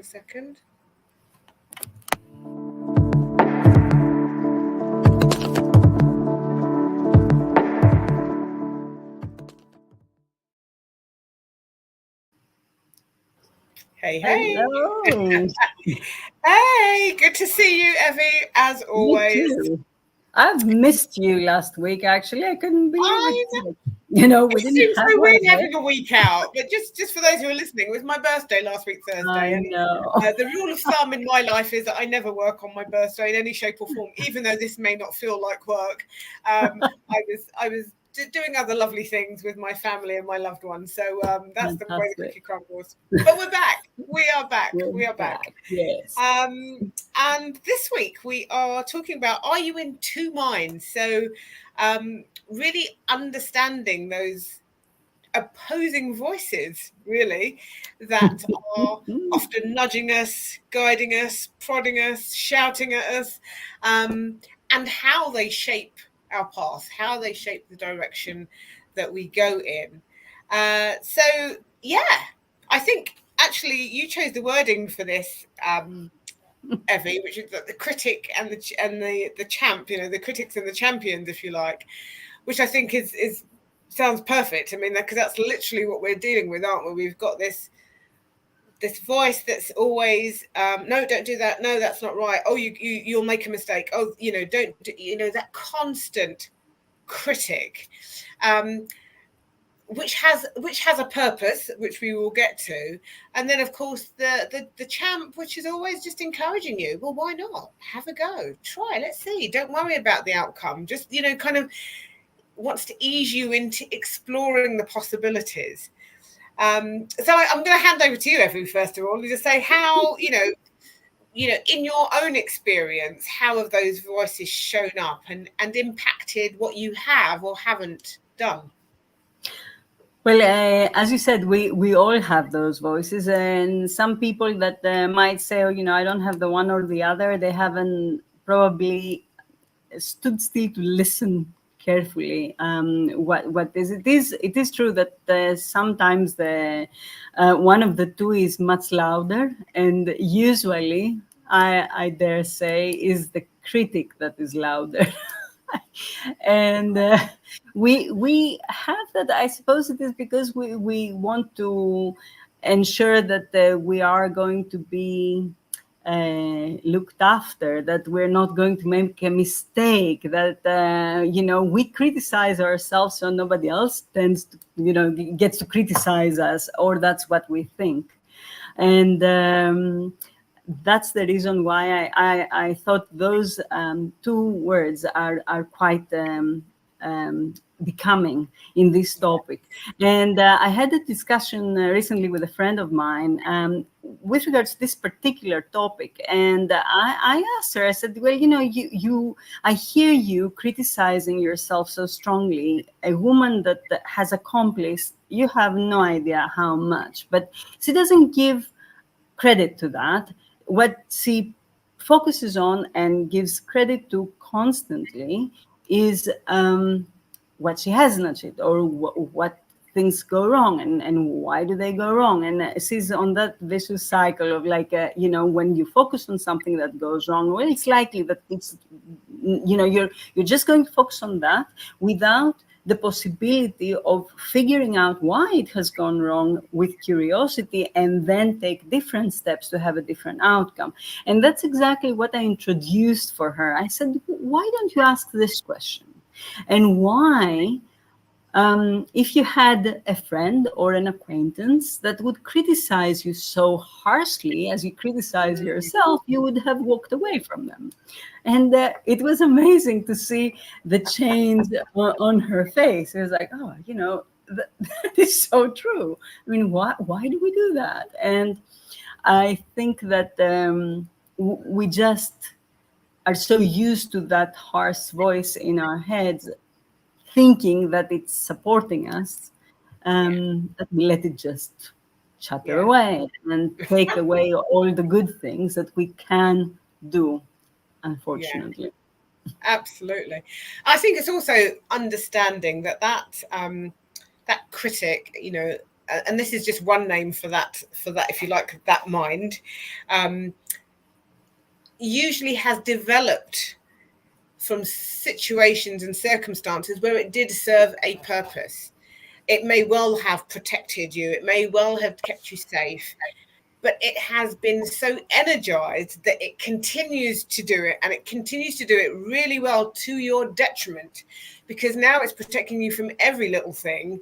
second. Hey, hey. Hello. Hey, good to see you, Evie, as always. Me too. I've missed you last week, actually. I couldn't believe it. We It didn't seems have so weird one. having a week out, but just for those who are listening, it was my birthday last week, Thursday. I And know. the rule of thumb in my life is that I never work on my birthday in any shape or form, even though this may not feel like work. I was doing other lovely things with my family and my loved ones. So that's the way the cookie crumbles. But we're back. We are back. We are back. Yes. And this week we are talking about, are you in two minds? So really understanding those opposing voices, really, that are often nudging us, guiding us, prodding us, shouting at us, and how they shape our path, how they shape the direction that we go in. So, yeah, I think actually you chose the wording for this, Evie, which is the critic and the champ, the critics and the champions, if you like, which I think is sounds perfect. I mean, because that's literally what we're dealing with, aren't we? We've got this voice that's always, no, don't do that. No, that's not right. Oh, you'll make a mistake. Oh, don't, that constant critic, which has a purpose, which we will get to. And then, of course, the champ, which is always just encouraging you. Well, why not? Have a go. Try. Let's see. Don't worry about the outcome. Just, kind of wants to ease you into exploring the possibilities. So I'm going to hand over to you, Evie, first of all, and just say how, in your own experience, how have those voices shown up and impacted what you have or haven't done? Well, as you said, we all have those voices, and some people that might say, oh, I don't have the one or the other. They haven't probably stood still to listen carefully. What is it? It is true that sometimes the one of the two is much louder, and usually, I dare say, is the critic that is louder. And we have that. I suppose it is because we want to ensure that we are going to be looked after, that we're not going to make a mistake, that we criticize ourselves so nobody else tends to gets to criticize us, or that's what we think. And that's the reason why I thought those two words are quite becoming in this topic. And I had a discussion recently with a friend of mine with regards to this particular topic. And I asked her, I said, well, I hear you criticizing yourself so strongly. A woman that has accomplished, you have no idea how much, but she doesn't give credit to that. What she focuses on and gives credit to constantly is what she hasn't achieved, or what things go wrong, and why do they go wrong. And she's on that vicious cycle of when you focus on something that goes wrong, well, it's likely that it's you're just going to focus on that without the possibility of figuring out why it has gone wrong with curiosity, and then take different steps to have a different outcome. And that's exactly what I introduced for her. I said, why don't you ask this question? And why, if you had a friend or an acquaintance that would criticize you so harshly as you criticize yourself, you would have walked away from them. And it was amazing to see the change on her face. It was like, oh, that is so true. I mean, why do we do that? And I think that we just are so used to that harsh voice in our heads, thinking that it's supporting us, that we let it just chatter away and take away all the good things that we can do, unfortunately. Yeah, absolutely. I think it's also understanding that critic, and this is just one name for that, if you like, that mind, usually has developed from situations and circumstances where it did serve a purpose. It may well have protected you, it may well have kept you safe, but it has been so energized that it continues to do it, and it continues to do it really well to your detriment, because now it's protecting you from every little thing.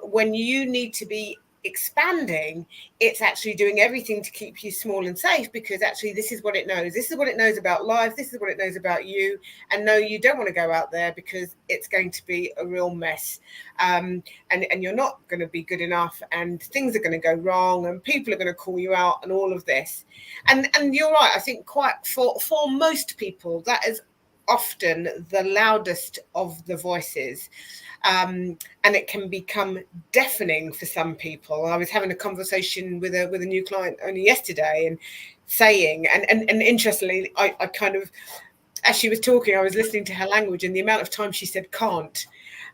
When you need to be expanding, it's actually doing everything to keep you small and safe, because actually this is what it knows. This is what it knows about life. This is what it knows about you. And no, you don't want to go out there because it's going to be a real mess. And you're not going to be good enough, and things are going to go wrong, and people are going to call you out, and all of this. And you're right. I think quite for most people, that is often the loudest of the voices. And it can become deafening for some people. I was having a conversation with a new client only yesterday, and saying, and interestingly, I kind of, as she was talking, I was listening to her language and the amount of time she said can't.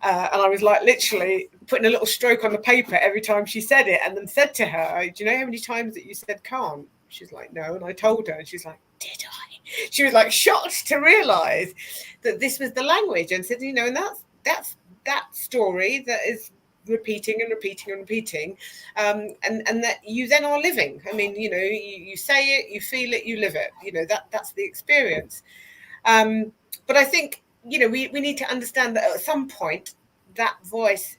And I was like literally putting a little stroke on the paper every time she said it, and then said to her, do you know how many times that you said can't? She's like, no. And I told her, and she's like, did I? She was like shocked to realize that this was the language, and said, and that's that story that is repeating and repeating and repeating, and that you then are living. I mean, you say it, you feel it, you live it. That's the experience. But I think we need to understand that at some point that voice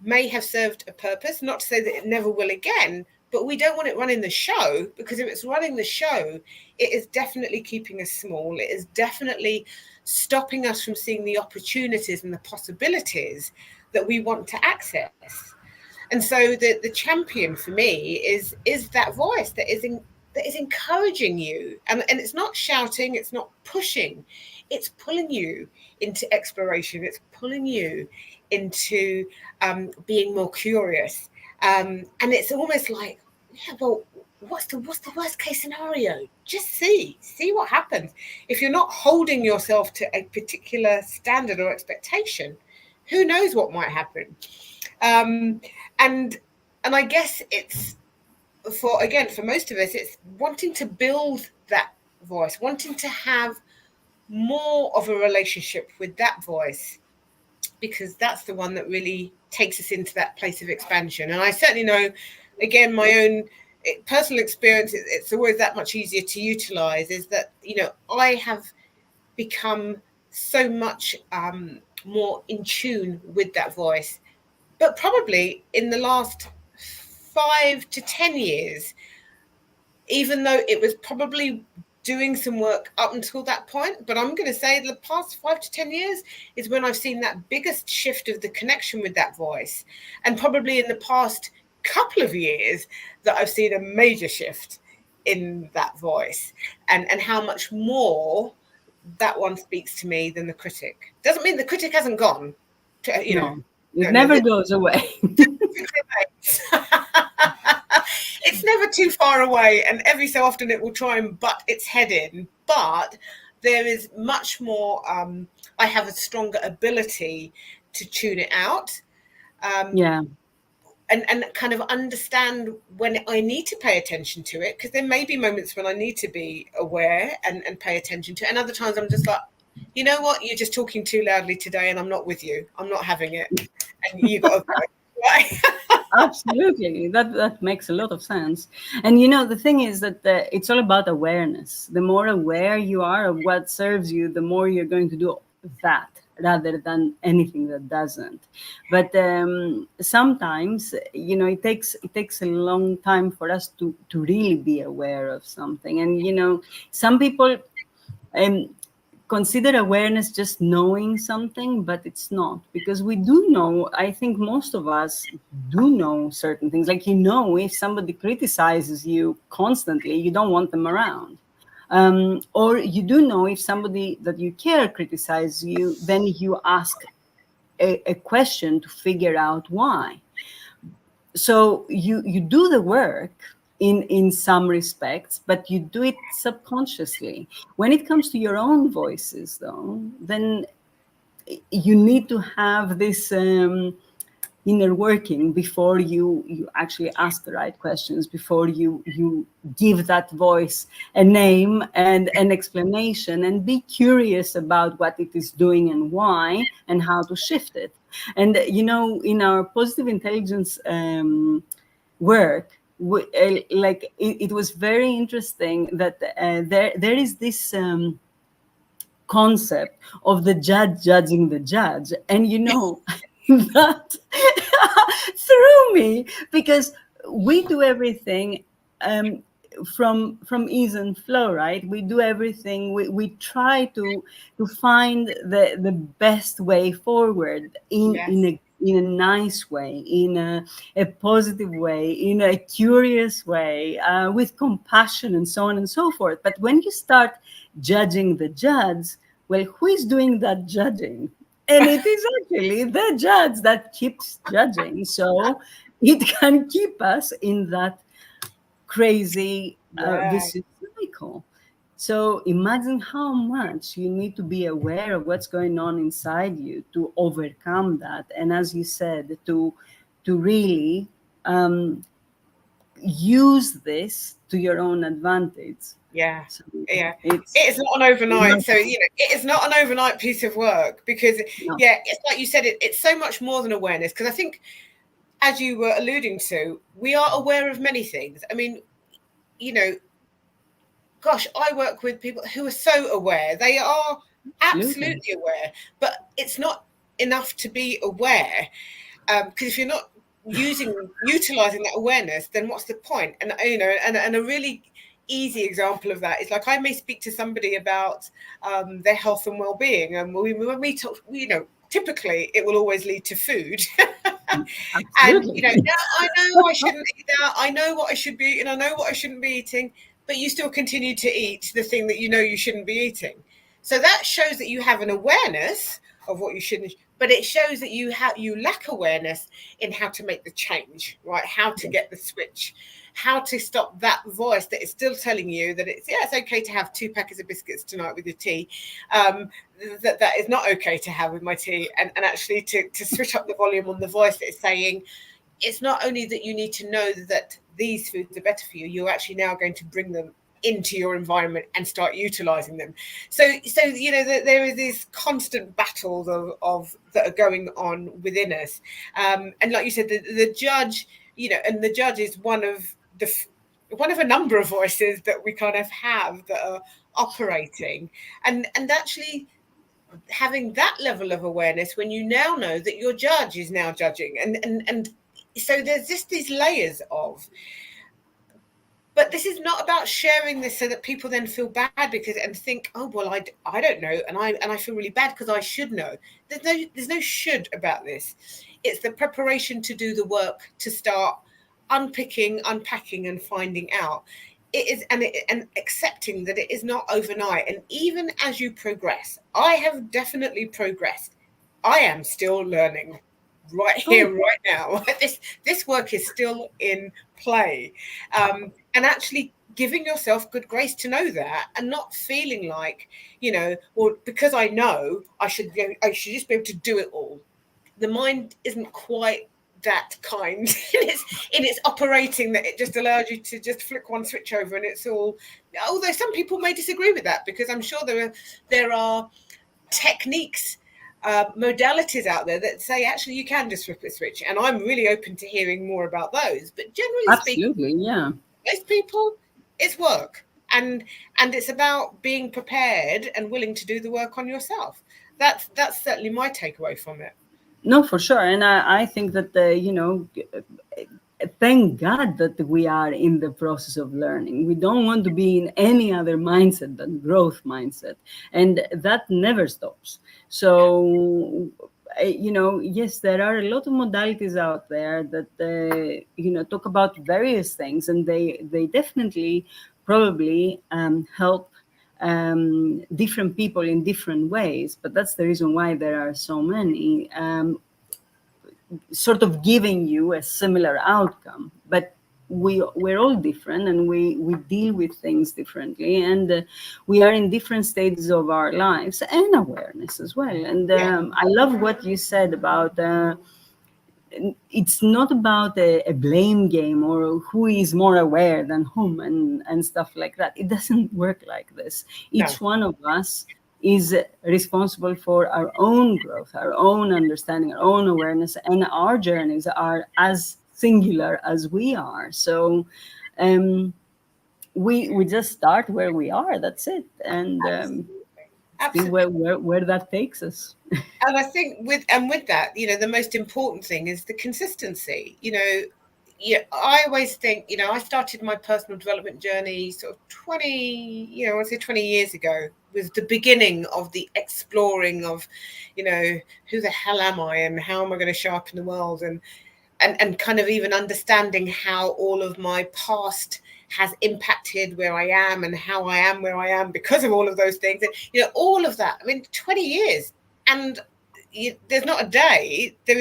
may have served a purpose. Not to say that it never will again, but we don't want it running the show, because if it's running the show, it is definitely keeping us small. It is definitely stopping us from seeing the opportunities and the possibilities that we want to access. And so the champion for me is that voice that is encouraging you, and it's not shouting, it's not pushing, it's pulling you into exploration, it's pulling you into being more curious, and it's almost like, yeah, well, what's the worst case scenario? Just see what happens. If you're not holding yourself to a particular standard or expectation, who knows what might happen. And I guess it's for most of us, it's wanting to build that voice, wanting to have more of a relationship with that voice, because that's the one that really takes us into that place of expansion. And I certainly know, again, my own personal experience, it's always that much easier to utilize, is that I have become so much more in tune with that voice. But probably in the last 5 to 10 years, even though it was probably doing some work up until that point, but I'm going to say the past 5 to 10 years is when I've seen that biggest shift of the connection with that voice. And probably in the past couple of years that I've seen a major shift in that voice, and how much more that one speaks to me than the critic. Doesn't mean the critic hasn't gone. It never goes away. It's never too far away, and every so often it will try and butt its head in. But there is much more. I have a stronger ability to tune it out. And kind of understand when I need to pay attention to it, because there may be moments when I need to be aware and pay attention to it, and other times I'm just like, you know what, you're just talking too loudly today, and I'm not with you. I'm not having it, and you got to go. Right? Absolutely, that makes a lot of sense. And the thing is that it's all about awareness. The more aware you are of what serves you, the more you're going to do that, rather than anything that doesn't. But sometimes it takes a long time for us to really be aware of something. And some people consider awareness just knowing something, but it's not, because we do know. I think most of us do know certain things. Like, if somebody criticizes you constantly, you don't want them around. Or you do know if somebody that you care criticizes you, then you ask a question to figure out why. So you do the work in some respects, but you do it subconsciously. When it comes to your own voices, though, then you need to have this inner working before you actually ask the right questions, before you give that voice a name and an explanation, and be curious about what it is doing and why and how to shift it. And in our positive intelligence work, it was very interesting that there is this concept of the judge judging the judge. And that threw me, because we do everything um, from ease and flow, right? We do everything, we try to find the best way forward Yes. in a nice way, in a positive way, in a curious way, with compassion and so on and so forth. But when you start judging the judge, well, who is doing that judging? And it is actually the judge that keeps judging. So it can keep us in that crazy Yeah. vicious cycle. So imagine how much you need to be aware of what's going on inside you to overcome that. And as you said, to really use this to your own advantage. Yeah. So Yeah. It it's is not an overnight. So, it is not an overnight piece of work because, no, yeah, it's like you said, it's so much more than awareness. Because I think, as you were alluding to, we are aware of many things. I mean, you know, gosh, I work with people who are so aware. They are absolutely. absolutely aware, but it's not enough to be aware. Because if you're not utilizing that awareness, then what's the point? And and a really easy example of that is, like, I may speak to somebody about their health and well-being, and when we talk, typically it will always lead to food. And Absolutely. now I know I shouldn't eat that. I know what I should be eating. I know what I shouldn't be eating, but you still continue to eat the thing that you know you shouldn't be eating. So that shows that you have an awareness of what you shouldn't, but it shows that you lack awareness in how to make the change, right? How to get the switch, how to stop that voice that is still telling you that it's okay to have 2 packets of biscuits tonight with your tea. Um, that is not okay to have with my tea, and actually to switch up the volume on the voice that is saying it's not only that you need to know that these foods are better for you, you're actually now going to bring them into your environment and start utilizing them. So there is these constant battles of that are going on within us. And like you said, the judge, and the judge is one of a number of voices that we kind of have that are operating, and actually having that level of awareness when you now know that your judge is now judging, and so there's just these layers of, but this is not about sharing this so that people then feel bad because and think, oh well, I don't know, and I feel really bad because I should know. There's no should about this. It's the preparation to do the work, to start unpicking, unpacking, and finding out. It is, and accepting that it is not overnight. And even as you progress, I have definitely progressed. I am still learning right Oh, here, right now. This work is still in play, and actually giving yourself good grace to know that, and not feeling like, well, because I know I should just be able to do it all. The mind isn't quite that kind in its operating, that it just allows you to just flick one switch over and it's all. Although some people may disagree with that, because I'm sure there are techniques, modalities out there that say actually you can just flip a switch, and I'm really open to hearing more about those. But generally speaking, absolutely. Yeah. most people, it's work, and it's about being prepared and willing to do the work on yourself. That's certainly my takeaway from it. No, for sure. And I think that, thank God that we are in the process of learning. We don't want to be in any other mindset than growth mindset. And that never stops. So, yes, there are a lot of modalities out there that, talk about various things, and they definitely probably help different people in different ways. But that's the reason why there are so many. Sort of giving you a similar outcome, but we're all different, and we deal with things differently, and we are in different stages of our lives and awareness as well. And Yeah. I love what you said about it's not about a blame game or who is more aware than whom and stuff like that. It doesn't work like this. No, Each one of us is responsible for our own growth, our own understanding, our own awareness, and our journeys are as singular as we are. So um, we just start where we are. That's it, and absolutely, see absolutely. where that takes us. And I think with that, the most important thing is the consistency. Yeah, I always think, I started my personal development journey sort of 20, I would say 20 years ago, was the beginning of the exploring of, who the hell am I and how am I going to show up in the world, and kind of even understanding how all of my past has impacted where I am and how I am where I am because of all of those things. And, all of that. I mean, 20 years. And there is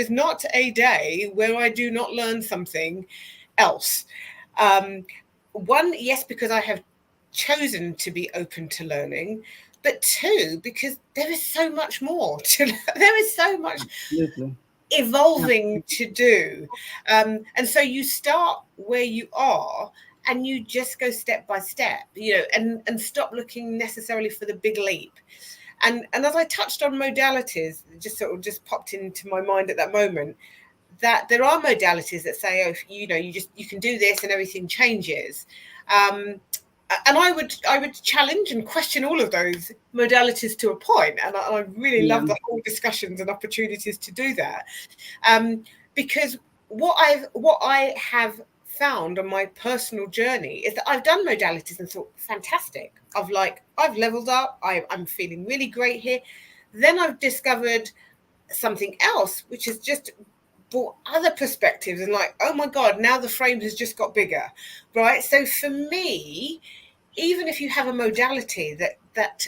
not a day where I do not learn something else. Um, One, yes, because I have chosen to be open to learning, but two, because there is so much more to there is so much Absolutely. evolving to do. And so you start where you are and you just go step by step, and stop looking necessarily for the big leap. And as I touched on modalities, just sort of just popped into my mind at that moment, that there are modalities that say, oh, you can do this and everything changes. Um, and I would challenge and question all of those modalities to a point, and I really Yeah. love the whole discussions and opportunities to do that, um, because what I have found on my personal journey is that I've done modalities and thought, fantastic. I've leveled up. I'm feeling really great here. Then I've discovered something else, which is just brought other perspectives and like, oh my God, now the frame has just got bigger, right? So for me, even if you have a modality that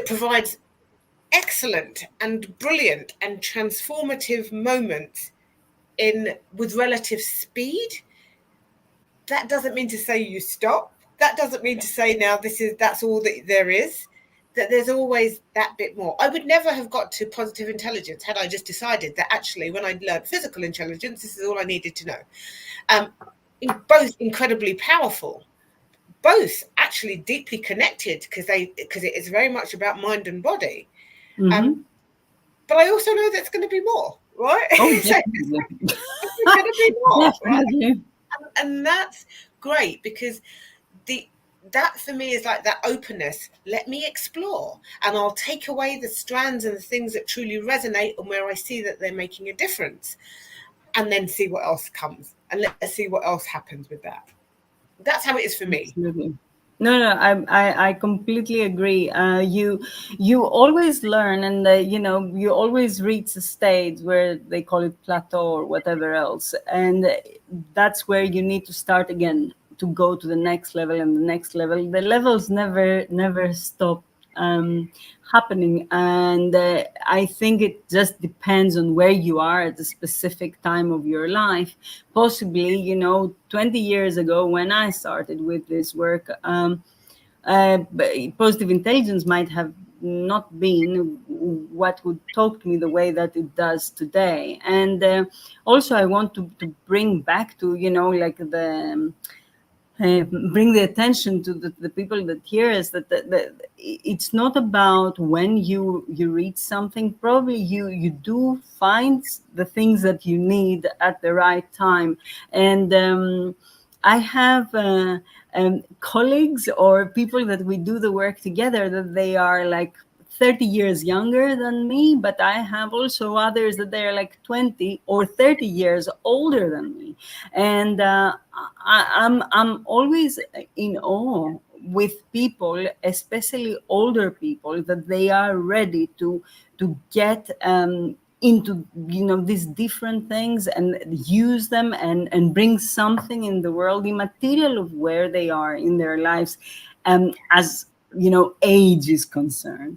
provides excellent and brilliant and transformative moments in with relative speed, that doesn't mean to say you stop. That doesn't mean to say now that's all that there is. That there's always that bit more. I would never have got to positive intelligence had I just decided that actually when I learned physical intelligence, this is all I needed to know. Um, Both incredibly powerful, both actually deeply connected because it is very much about mind and body. Um, Mm-hmm. but I also know there's going to be more, right? Oh, So definitely. there's going to be more, right? Definitely. And that's great because the that for me is like that openness. Let me explore, and I'll take away the strands and the things that truly resonate and where I see that they're making a difference, and then see what else comes, and let's see what else happens with that. That's how it is for me. Absolutely. No, no, I completely agree. You always learn, and you always reach a stage where they call it plateau or whatever else, and that's where you need to start again to go to the next level and the next level. The levels never stop um, happening, and I think it just depends on where you are at the specific time of your life. Possibly, 20 years ago when I started with this work, positive intelligence might have not been what would talk to me the way that it does today. And also I want to bring back to, like bring the attention to the people that hear us that it's not about when you read something. Probably you do find the things that you need at the right time. And I have colleagues or people that we do the work together that they are like 30 years younger than me, but I have also others that they are like 20 or 30 years older than me. And I'm always in awe with people, especially older people, that they are ready to get into these different things and use them and bring something in the world immaterial of where they are in their lives, as age is concerned,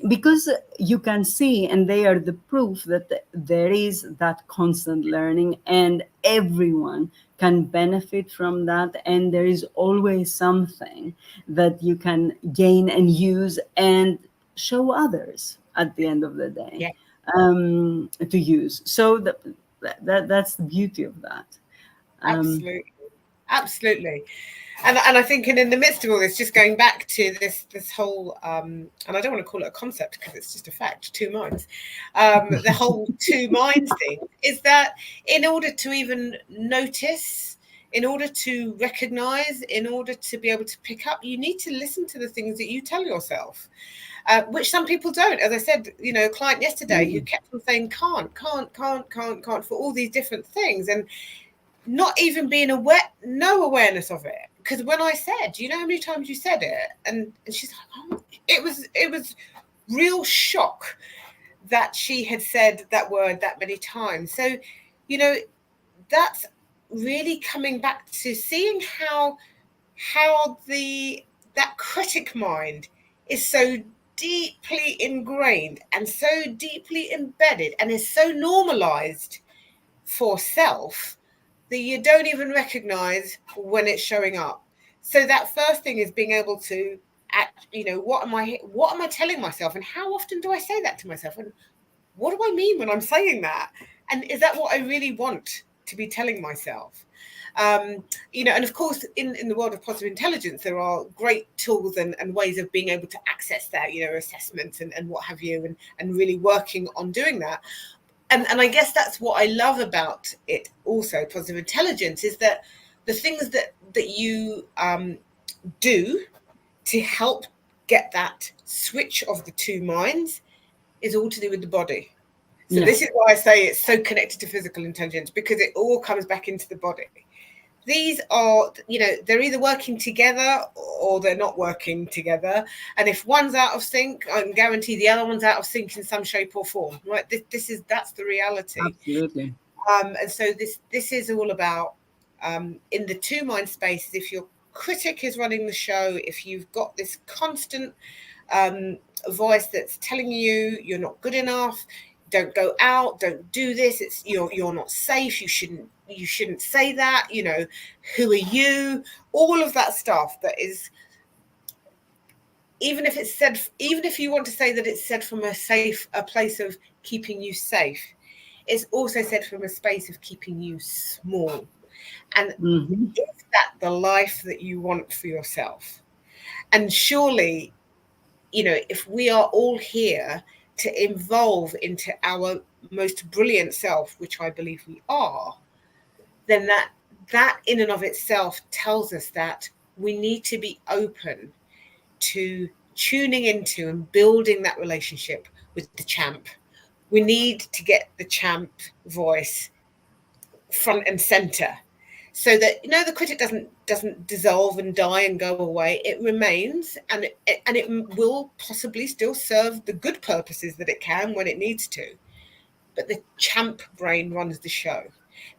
because you can see, and they are the proof that there is that constant learning and everyone can benefit from that, and there is always something that you can gain and use and show others at the end of the day. Yeah. to use. So that's the beauty of that. Absolutely. Absolutely. And I think, and in the midst of all this, just going back to this whole, and I don't want to call it a concept because it's just a fact, two minds. The whole two minds thing is that in order to even notice, in order to recognize, in order to be able to pick up, you need to listen to the things that you tell yourself. Which some people don't. As I said, a client yesterday who kept on saying can't for all these different things, and not even being aware, no awareness of it. Because when I said, do you know how many times you said it? And she's like, oh, it was real shock that she had said that word that many times. So, that's really coming back to seeing how that critic mind is so deeply ingrained and so deeply embedded and is so normalized for self that you don't even recognize when it's showing up. So that first thing is being able to act, what am I telling myself, and how often do I say that to myself, and what do I mean when I'm saying that, and is that what I really want to be telling myself? And of course, in the world of positive intelligence, there are great tools and ways of being able to access that, assessment and what have you, and really working on doing that. And I guess that's what I love about it also, positive intelligence, is that the things that you do to help get that switch of the two minds is all to do with the body. So This is why I say it's so connected to physical intelligence, because it all comes back into the body. These are, they're either working together or they're not working together. And if one's out of sync, I can guarantee the other one's out of sync in some shape or form, right? That's the reality. Absolutely. And so this is all about, in the two mind spaces, if your critic is running the show, if you've got this constant voice that's telling you you're not good enough, don't go out, don't do this, it's you're not safe, you shouldn't say that, who are you, all of that stuff that is, even if you want to say that it's said from a place of keeping you safe, it's also said from a space of keeping you small. And is that the life that you want for yourself? And surely, if we are all here to evolve into our most brilliant self, which I believe we are, then that in and of itself tells us that we need to be open to tuning into and building that relationship with the champ. We need to get the champ voice front and center, so that the critic doesn't dissolve and die and go away. It remains, and it will possibly still serve the good purposes that it can when it needs to. But the champ brain runs the show,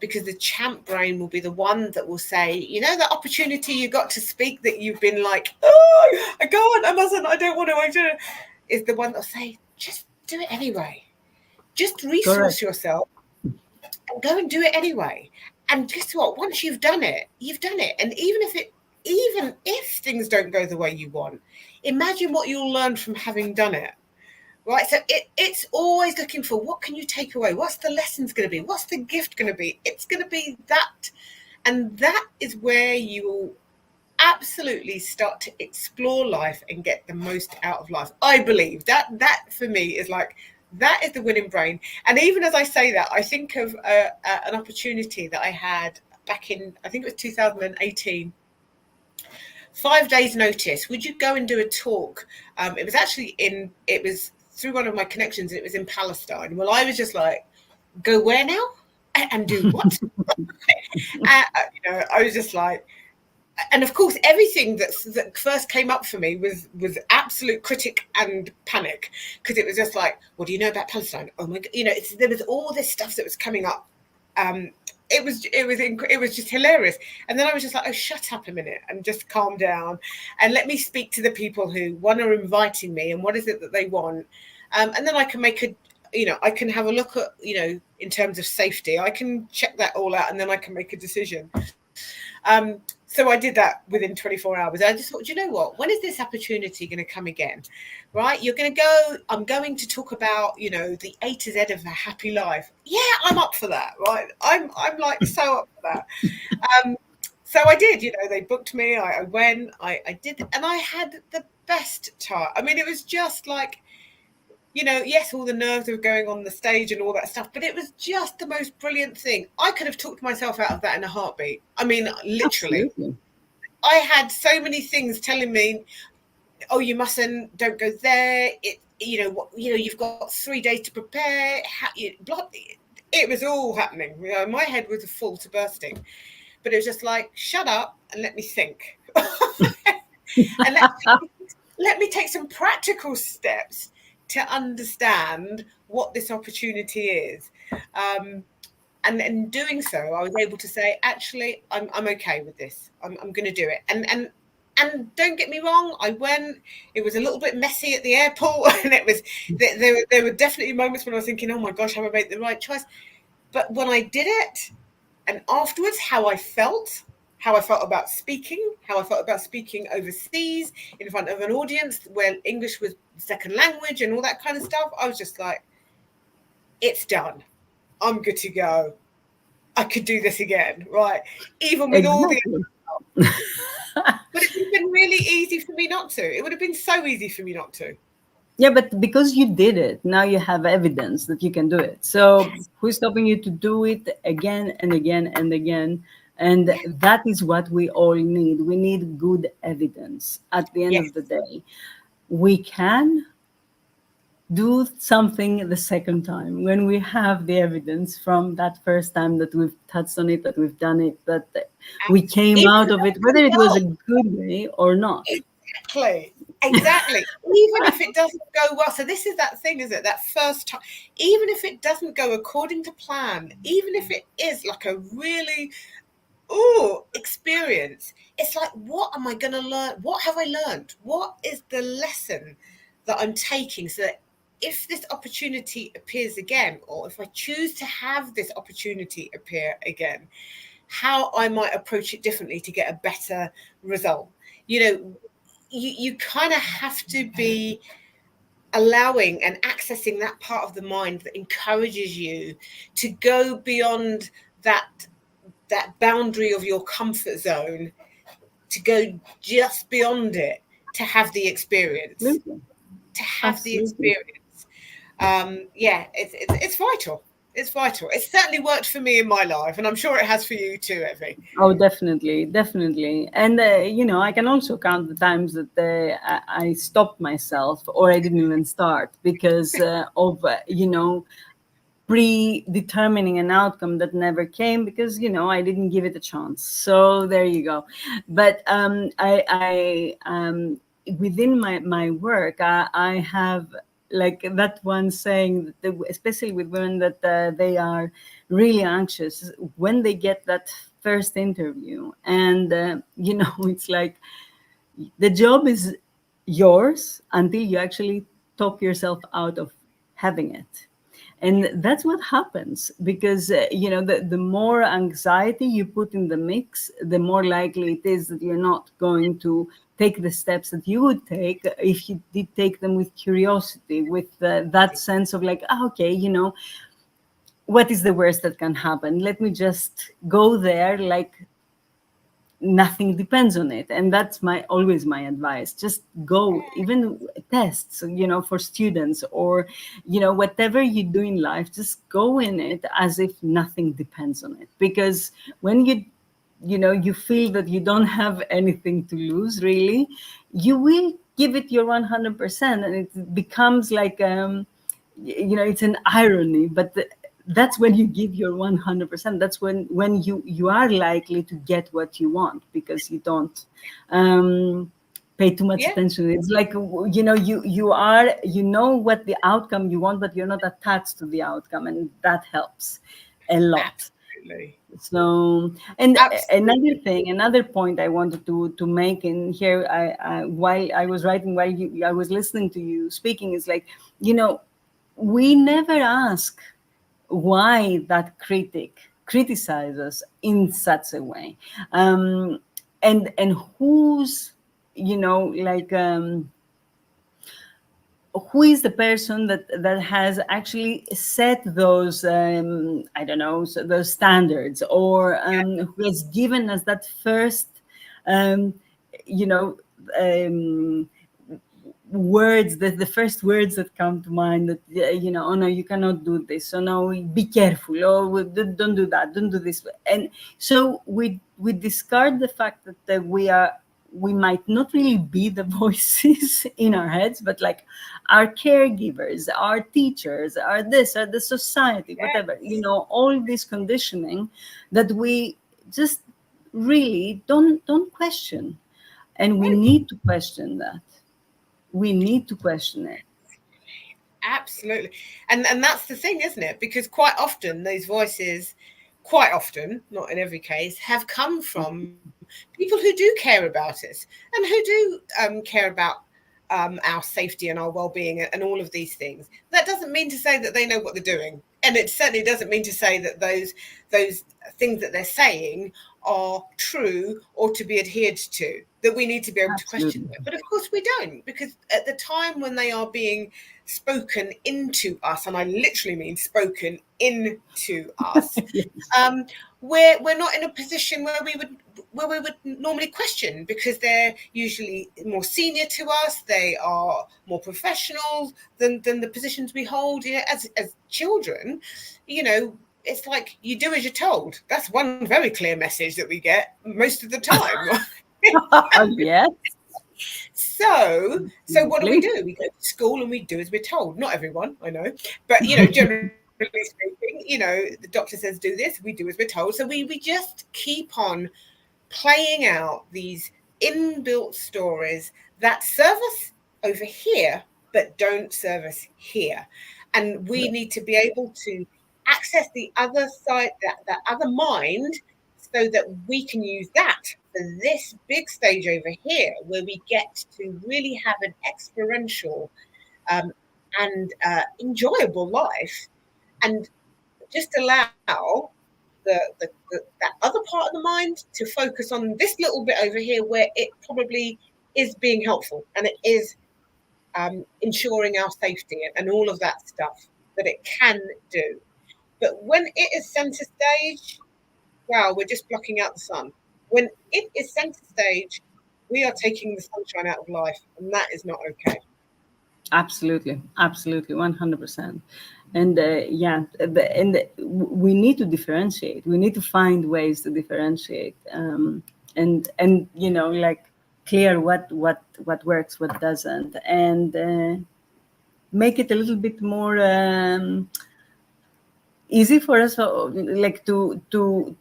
because the champ brain will be the one that will say, that opportunity you got to speak that you've been like, oh, I can't, I mustn't, I don't want to, is the one that'll say, just do it anyway. Just resource yourself and go and do it anyway. And guess what? Once you've done it, you've done it. And even if things don't go the way you want, imagine what you'll learn from having done it. Right? So it's always looking for, what can you take away? What's the lessons going to be? What's the gift going to be? It's going to be that. And that is where you will absolutely start to explore life and get the most out of life. I believe that for me is like, that is the winning brain. And even as I say that, I think of an opportunity that I had back in, I think it was 2018. 5 days notice. Would you go and do a talk? It was through one of my connections, and it was in Palestine. Well, I was just like, go where now? And do what? I was just like, and of course, everything that first came up for me was absolute critic and panic, because it was just like, what do you know about Palestine? Oh my God, there was all this stuff that was coming up. It was just hilarious. And then I was just like, oh, shut up a minute and just calm down and let me speak to the people who, one, are inviting me, and what is it that they want. And then I can I can have a look at, in terms of safety, I can check that all out, and then I can make a decision. So I did that within 24 hours. I just thought, you know what? When is this opportunity going to come again? Right? You're going to go, I'm going to talk about, the A to Z of a happy life. Yeah, I'm up for that, right? I'm like so up for that. Um, so I did, they booked me. I went, I did, and I had the best time. I mean, it was just like, yes, all the nerves were going on the stage and all that stuff, but it was just the most brilliant thing. I could have talked myself out of that in a heartbeat. I mean, literally. Absolutely. I had so many things telling me, oh, you mustn't, don't go there. You've got 3 days to prepare. It was all happening. My head was full to bursting, but it was just like, shut up and let me think. And let me take some practical steps to understand what this opportunity is. And in doing so, I was able to say, actually, I'm okay with this. I'm going to do it. And don't get me wrong, I went. It was a little bit messy at the airport, and it was there were definitely moments when I was thinking, oh my gosh, have I made the right choice? But when I did it, and afterwards, how I felt about speaking, how I felt about speaking overseas in front of an audience where English was second language and all that kind of stuff, I was just like, it's done. I'm good to go. I could do this again, right? Even with all the... Exactly. But it would have been really easy for me not to. It would have been so easy for me not to. Yeah, but because you did it, now you have evidence that you can do it. So Yes, who's stopping you to do it again and again and again? And yes, that is what we all need. We need good evidence at the end yes, of the day. We can do something the second time when we have the evidence from that first time that we've touched on it, that we've done it, that we came even out if of it, it whether doesn't it was go a good way or not. exactly, exactly. Even if it doesn't go well. So this is that thing, is it? That first time, even if it doesn't go according to plan, even if it is like a really experience, it's like, what am I going to learn? What have I learned? What is the lesson that I'm taking, so that if this opportunity appears again, or if I choose to have this opportunity appear again, how I might approach it differently to get a better result. You kind of have to be allowing and accessing that part of the mind that encourages you to go beyond that boundary of your comfort zone, to go just beyond it, to have the experience, Absolutely. to have the Absolutely. experience. Yeah, it's vital. It's vital. It's certainly worked for me in my life, and I'm sure it has for you too, Evie. Oh, definitely, definitely. And I can also count the times that I stopped myself or I didn't even start because of predetermining an outcome that never came because I didn't give it a chance. So there you go. But within my work, I have like that one saying that especially with women that they are really anxious when they get that first interview, and it's like the job is yours until you actually talk yourself out of having it. And that's what happens because the more anxiety you put in the mix, the more likely it is that you're not going to take the steps that you would take if you did take them with curiosity, with that sense of like, okay, what is the worst that can happen? Let me just go there like nothing depends on it. And that's my always my advice. Just go. Even tests, for students, or whatever you do in life, just go in it as if nothing depends on it. Because when you feel that you don't have anything to lose, really, you will give it your 100%, and it becomes like it's an irony, but that's when you give your 100%. That's when you are likely to get what you want, because you don't pay too much Yeah, attention. It's like you know what the outcome you want, but you're not attached to the outcome, and that helps a lot. absolutely, So, and absolutely. another point I wanted to make in here, while I was writing, I was listening to you speaking, is like, we never ask why that critic criticize us in such a way, and who's, like, who is the person that has actually set those, I don't know, those standards, or who has given us that first, um, you know um, words, the first words that come to mind, that, oh no, you cannot do this, so no, be careful, or don't do that, don't do this. And so we discard the fact that we might not really be the voices in our heads, but like our caregivers, our teachers, our this, or the society, whatever, Yes. all this conditioning that we just really don't question. And we No, need to question that. We need to question it. absolutely. And that's the thing, isn't it? Because quite often those voices, quite often, not in every case, have come from people who do care about us and who do care about our safety and our well-being and all of these things. That doesn't mean to say that they know what they're doing, and it certainly doesn't mean to say that those things that they're saying are true or to be adhered to, that we need to be able to question Absolutely. them. But of course we don't, because at the time when they are being spoken into us, and I literally mean spoken into us, Yes. um, we're not in a position where we would normally question, because they're usually more senior to us. They are more professional than the positions we hold. As children, it's like you do as you're told. That's one very clear message that we get most of the time. Yes, So what absolutely. do? We go to school and we do as we're told. Not everyone, I know, but generally speaking, the doctor says do this, we do as we're told. So we just keep on playing out these inbuilt stories that serve us over here but don't serve us here. And we need to be able to access the other side, that other mind, so that we can use that for this big stage over here, where we get to really have an experiential um, and enjoyable life, and just allow that other part of the mind to focus on this little bit over here, where it probably is being helpful, and it is ensuring our safety and all of that stuff that it can do. But when it is center stage, wow, we're just blocking out the sun. When it is center stage, we are taking the sunshine out of life, and that is not okay. Absolutely, absolutely, 100%. And yeah, we need to differentiate. We need to find ways to differentiate, and like, clear what works, what doesn't, and make it a little bit more easy for us, like, to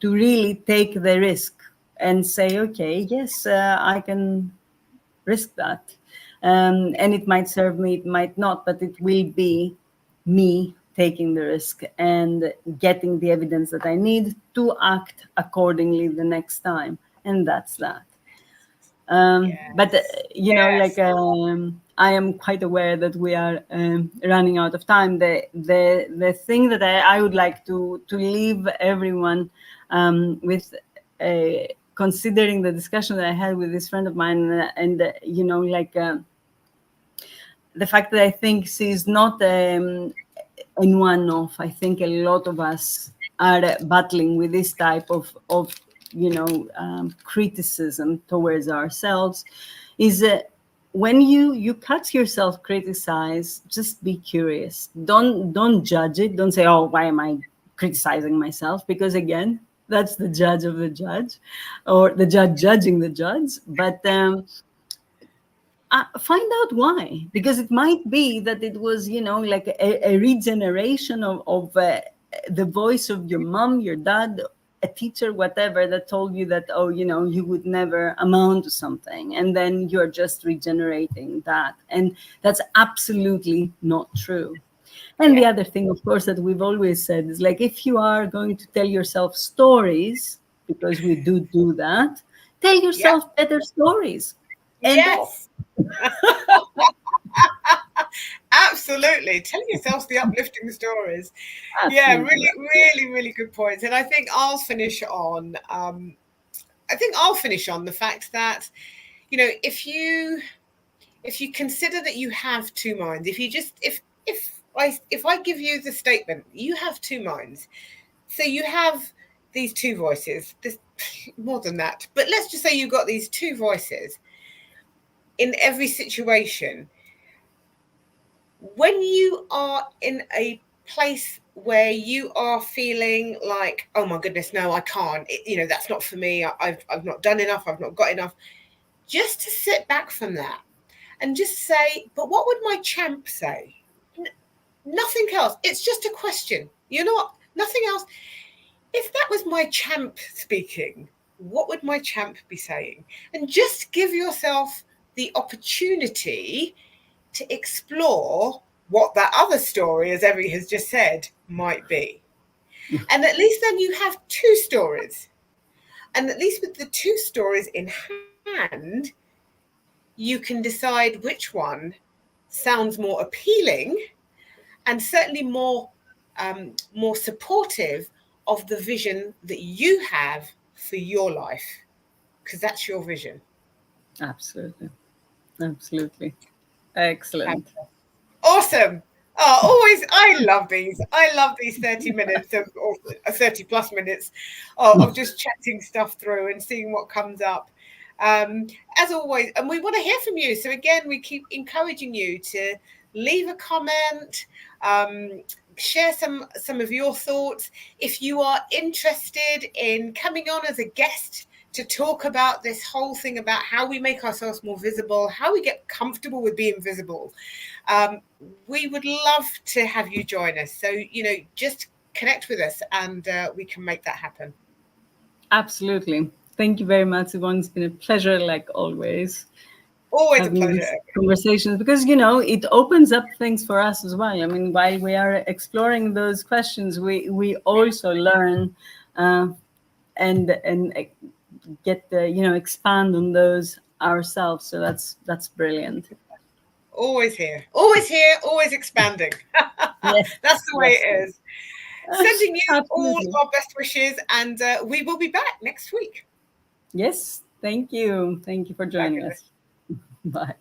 really take the risk and say, okay, yes, I can risk that, and it might serve me, it might not, but it will be me taking the risk and getting the evidence that I need to act accordingly the next time, and that's that. But Yes. like, Yes. I am quite aware that we are running out of time. The thing that I would like to leave everyone with, considering the discussion that I had with this friend of mine, and like, the fact that I think she's not in one-off. I think a lot of us are battling with this type of criticism towards ourselves. Is when you catch yourself criticize, just be curious. Don't judge it. Don't say, oh, why am I criticizing myself? Because again, that's the judge of the judge, or the judge judging the judge. But find out why, because it might be that it was, like a regeneration of the voice of your mom, your dad, a teacher, whatever, that told you that, oh, you would never amount to something, and then you're just regenerating that, and that's absolutely not true. And the Yeah. other thing, of course, that we've always said is, like, if you are going to tell yourself stories, because we do that, tell Yep. yourself better stories. End of. Yes. Absolutely. Telling yourselves the uplifting stories. Yeah, Absolutely. really, really, really good points. And I think I'll finish on the fact that, if you consider that you have two minds, if you just if I give you the statement, you have two minds. So you have these two voices. This more than that. But let's just say you've got these two voices in every situation. When you are in a place where you are feeling like, oh my goodness, no, I can't, that's not for me, I've not done enough, I've not got enough, just to sit back from that and just say, but what would my champ say? Nothing else. It's just a question. Nothing else. If that was my champ speaking, what would my champ be saying? And just give yourself the opportunity to explore what that other story, as Evie has just said, might be. And at least then you have two stories. And at least with the two stories in hand, you can decide which one sounds more appealing and certainly more supportive of the vision that you have for your life, because that's your vision. Absolutely. Absolutely. Excellent. Awesome. Oh, always, I love these 30 minutes or 30 plus minutes of just chatting stuff through and seeing what comes up. As always, and we want to hear from you. So again, we keep encouraging you to leave a comment, share some of your thoughts. If you are interested in coming on as a guest to talk about this whole thing about how we make ourselves more visible, how we get comfortable with being visible, we would love to have you join us. So, just connect with us and we can make that happen. Absolutely. Thank you very much, Yvonne. It's been a pleasure, like always, Always a having pleasure. these conversations, because it opens up things for us as well. I mean, while we are exploring those questions, we also learn and get the expand on those ourselves. So that's brilliant. Always here, always expanding. Yes, That's the way yes, it is. Sending you all absolutely. our best wishes, and we will be back next week. Yes, thank you for joining Fabulous. us. Bye.